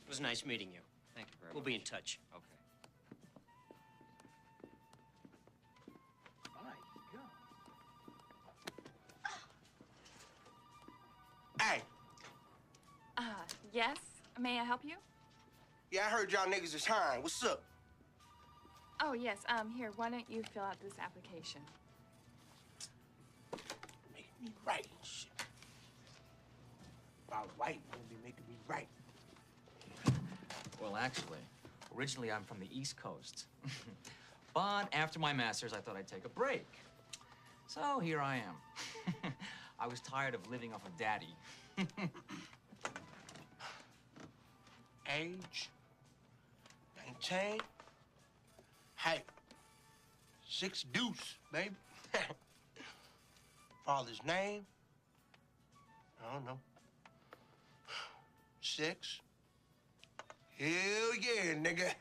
It was nice meeting you. Thank you very much. We'll be in touch. Okay. My God. Hey, Yes? May I help you? yeah, I heard y'all niggas is hiring. What's up? Oh, yes. Here, why don't you fill out this application? Making me right and shit. If I was white, you wouldn't be making me right. Well, actually, originally I'm from the East Coast. But after my master's, I thought I'd take a break. So here I am. I was tired of living off of daddy. Age, 19. Hey, 6 deuce, baby. Father's name? I don't know. 6. Hell yeah, nigga.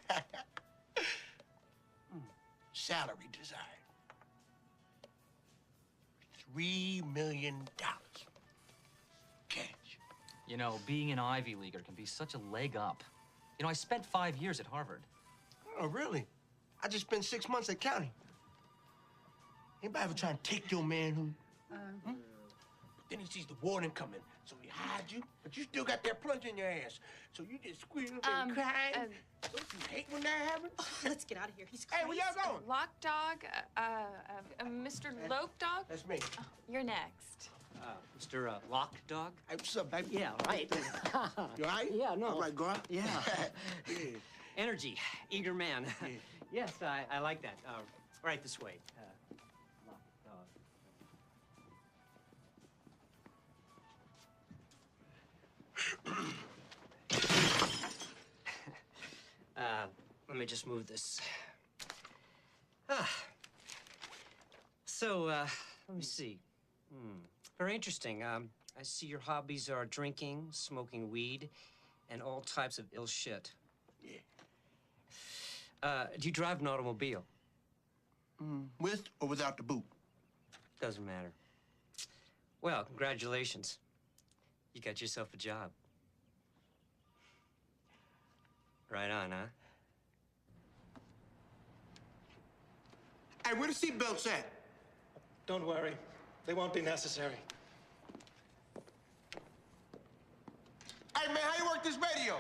Salary desired. $3 million. Cash. You know, being an Ivy Leaguer can be such a leg up. You know, I spent 5 years at Harvard. Oh, really? I just spent 6 months at county. Anybody ever try to take your man who? But then he sees the warden coming, so he hides you, but you still got that plunge in your ass. So you just squeal and cry. Don't you hate when that happens? Oh, let's get out of here. He's Hey, crazy. where y'all going? Lock Dog, Mr. Lope Dog? That's me. You're next. Mr. Lock Dog? Hey, what's up, baby? Yeah, right. You all right? Yeah, no. All right, girl. Yeah. Yeah. Energy, eager man. Yeah. Yes, I like that. Right this way. Lock Dog. Let me just move this. So, let me see. Very interesting. I see your hobbies are drinking, smoking weed, and all types of ill shit. Yeah. Do you drive an automobile? With or without the boot? Doesn't matter. Well, congratulations. You got yourself a job. Right on, huh? Hey, where the seatbelts at? Don't worry. They won't be necessary. Hey, man, how you work this radio?